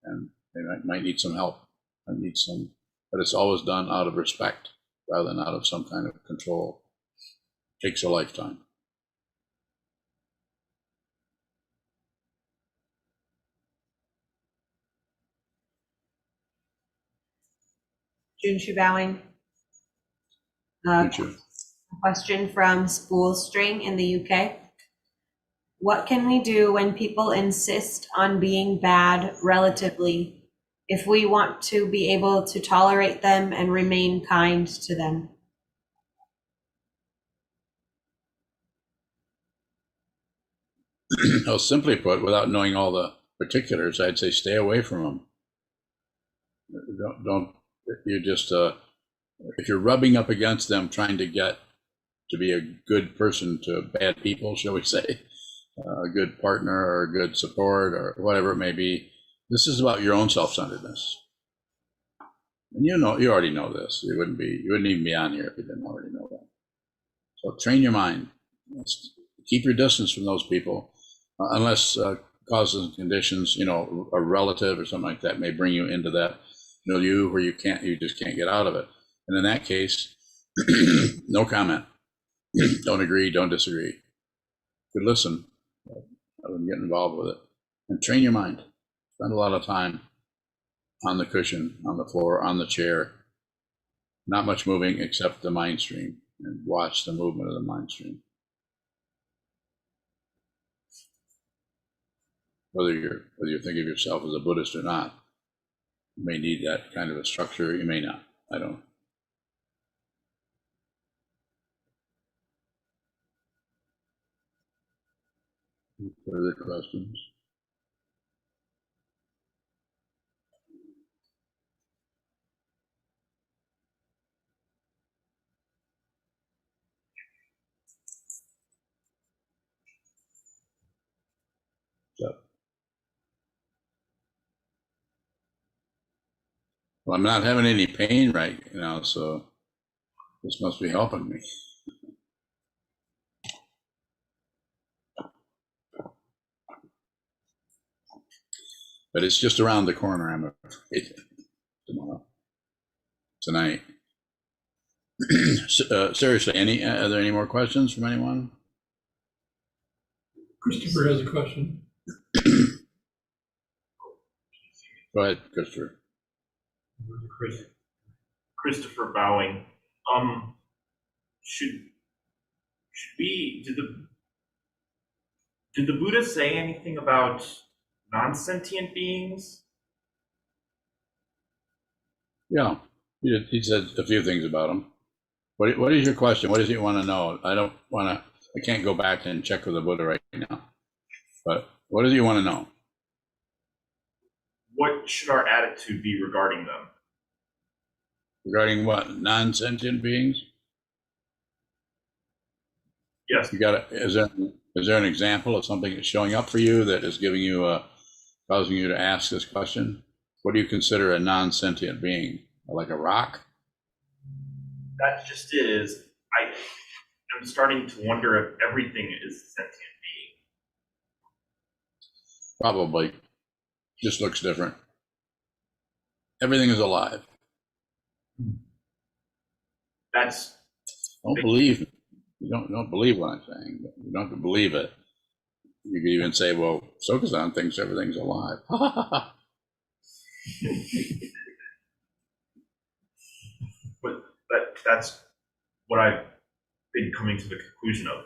and they might need some help, but it's always done out of respect rather than out of some kind of control. It takes a lifetime. Junshu bowing. Thank you. Question from Spool String in the UK. What can we do when people insist on being bad relatively, if we want to be able to tolerate them and remain kind to them? Well, simply put, without knowing all the particulars, I'd say stay away from them. Don't you just if you're rubbing up against them, trying to get to be a good person to bad people, shall we say, a good partner or a good support or whatever it may be, this is about your own self-centeredness. And you already know this. You wouldn't even be on here if you didn't already know that. So train your mind. Keep your distance from those people, unless causes and conditions, a relative or something like that may bring you into that milieu where you just can't get out of it. And in that case, no comment. Don't agree, don't disagree. You could listen, but I wouldn't get involved with it. And train your mind. Spend a lot of time on the cushion, on the floor, on the chair, not much moving except the mind stream, and watch the movement of the mind stream. Whether you think of yourself as a Buddhist or not, you may need that kind of a structure, you may not. I don't. Further questions? Well, I'm not having any pain right now, so this must be helping me. But it's just around the corner, I'm afraid, tomorrow, tonight. Seriously, are there any more questions from anyone? Christopher has a question. Go ahead, Christopher. Christopher Bowing. Should we, did the Buddha say anything about non-sentient beings? Yeah, he said a few things about them. What is your question? What does he want to know? I can't go back and check with the Buddha right now. But what does he want to know? What should our attitude be regarding them? Regarding what? Non-sentient beings? Yes. You got it. Is there an example of something that's showing up for you that is giving you causing you to ask this question? What do you consider a non-sentient being? Like a rock? That just is. I'm starting to wonder if everything is a sentient being. Probably. Just looks different. Everything is alive. That's. Don't believe. You don't believe what I'm saying. You don't have to believe it. You could even say, well, Sokuzan thinks everything's alive. But that's what I've been coming to the conclusion of.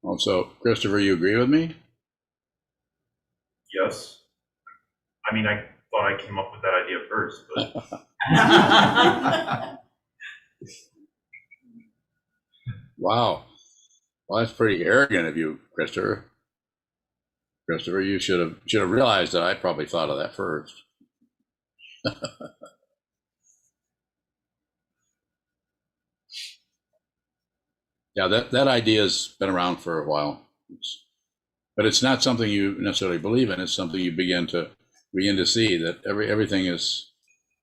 Also, Christopher, you agree with me? Yes. I mean, I thought I came up with that idea first, but. Wow. Well, that's pretty arrogant of you, Christopher. Christopher, you should have realized that I probably thought of that first. Yeah, that idea's been around for a while, but it's not something you necessarily believe in. It's something you begin to see that everything is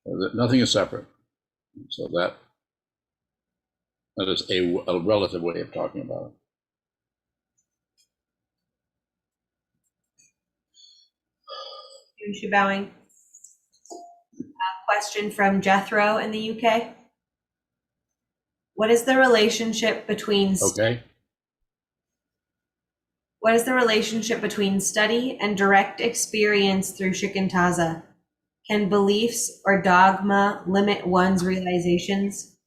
that nothing is separate. So that is a relative way of talking about Jun Bowing. A question from Jethro in the UK. What is the relationship between What is the relationship between study and direct experience through shikantaza? Can beliefs or dogma limit one's realizations?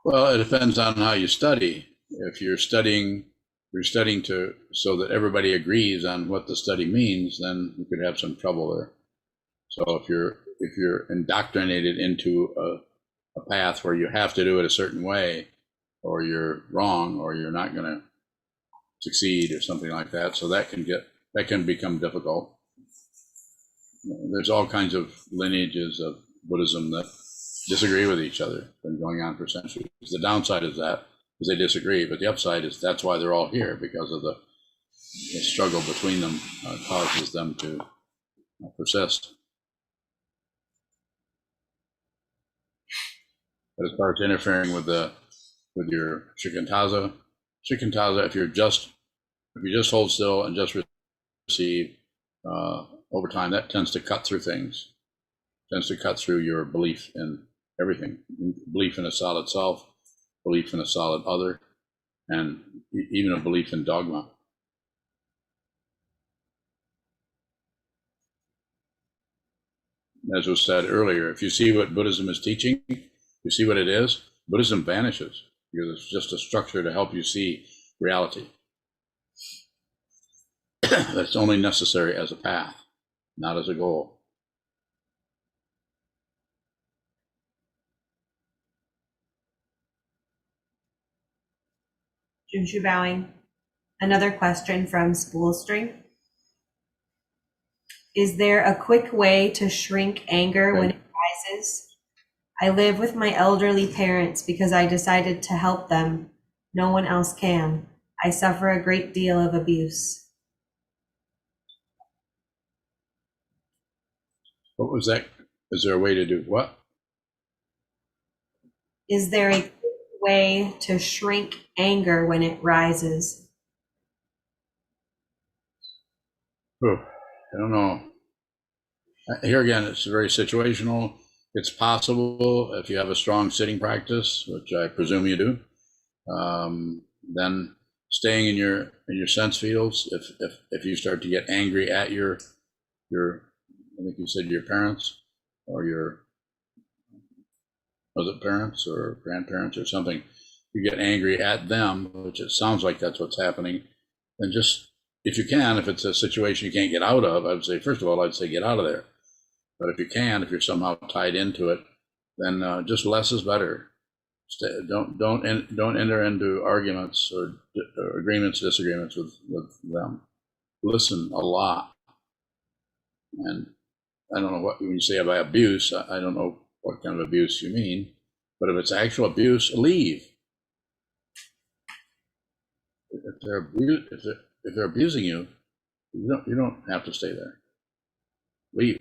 Well, it depends on how you study. If you're studying so that everybody agrees on what the study means, then you could have some trouble there. So if you're indoctrinated into a path where you have to do it a certain way, or you're wrong, or you're not going to succeed, or something like that, so that can become difficult. There's all kinds of lineages of Buddhism that disagree with each other. It's been going on for centuries. The downside is that is they disagree, but the upside is that's why they're all here, because of the struggle between them causes them to persist. But as far as interfering with your shikantaza, if you just hold still and just receive, over time, that tends to cut through things, tends to cut through your belief in everything, belief in a solid self, belief in a solid other, and even a belief in dogma. As was said earlier, if you see what Buddhism is teaching, you see what it is, Buddhism vanishes, because it's just a structure to help you see reality. That's only necessary as a path, not as a goal. Jun Bowing. Another question from Spoolstring. Is there a quick way to shrink anger when it rises? I live with my elderly parents because I decided to help them. No one else can. I suffer a great deal of abuse. What was that? Is there a way to do what? Is there a way to shrink anger when it rises? I don't know. Here again, it's very situational. It's possible if you have a strong sitting practice, which I presume you do, then staying in your sense fields. If you start to get angry at your I think you said your parents or was it parents or grandparents or something, you get angry at them, which it sounds like that's what's happening, then just, if you can, if it's a situation you can't get out of, I would say, first of all, I'd say get out of there. But if you can, if you're somehow tied into it, then just less is better. Don't enter into arguments or agreements, disagreements with them. Listen a lot. And I don't know what, when you say about abuse, I don't know what kind of abuse you mean, but if it's actual abuse, leave. If they're abusing you, you don't have to stay there. Leave.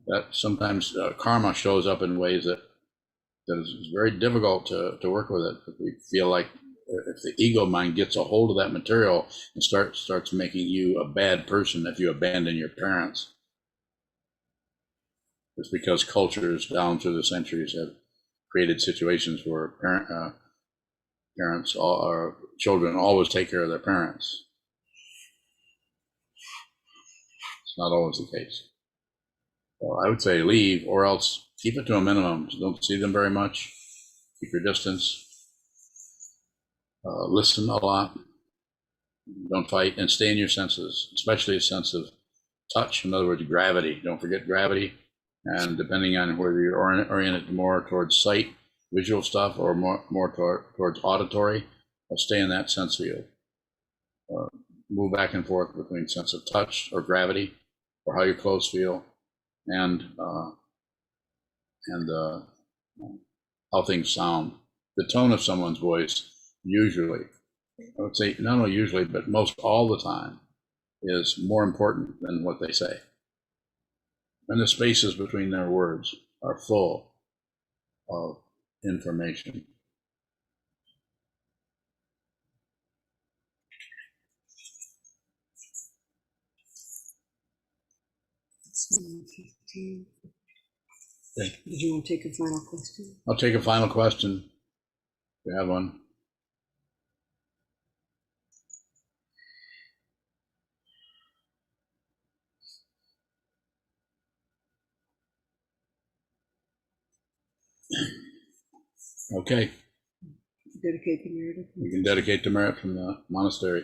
That sometimes karma shows up in ways that is very difficult to work with it. If we feel like if the ego mind gets a hold of that material and starts making you a bad person if you abandon your parents. It's because cultures down through the centuries have created situations where parents or children always take care of their parents. It's not always the case. So I would say leave, or else keep it to a minimum. Don't see them very much. Keep your distance. Listen a lot. Don't fight, and stay in your senses, especially a sense of touch. In other words, gravity. Don't forget gravity. And depending on whether you're oriented more towards sight, visual stuff, or more towards auditory, stay in that sense field. Move back and forth between sense of touch or gravity, or how your clothes feel, and how things sound. The tone of someone's voice, usually, I would say not only usually, but most all the time, is more important than what they say. And the spaces between their words are full of information. Did you want to take a final question? I'll take a final question. If you have one. Okay. Dedicate the merit. You can dedicate the merit from the monastery.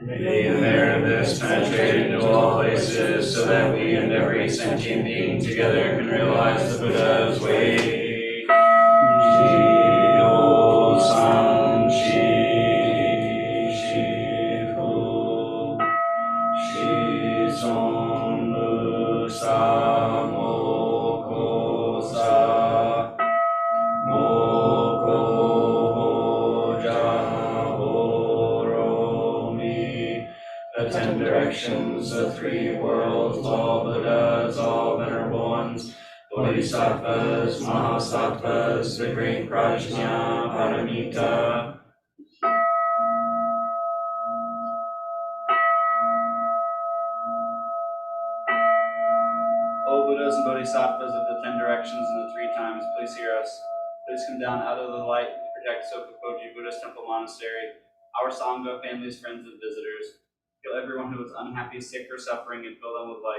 May the merit of this penetrate into all places, so that we and every sentient being together can realize the Buddha's way. Ji-do san shi, shi-fu, shi-son lu-sa, mo-ko-sa, mo-ko-ho-ja-ho-ro-mi. The 10 directions, the 3 worlds, all Buddhas, all venerable ones, Bodhisattvas, Mahasattvas, the great Prajna, Paramita. O Buddhas and Bodhisattvas of the 10 directions and the 3 times, please hear us. Please come down out of the light to protect Sokuzan Buddhist Temple Monastery, our Sangha, families, friends, and visitors. Heal everyone who is unhappy, sick, or suffering, and fill them with light.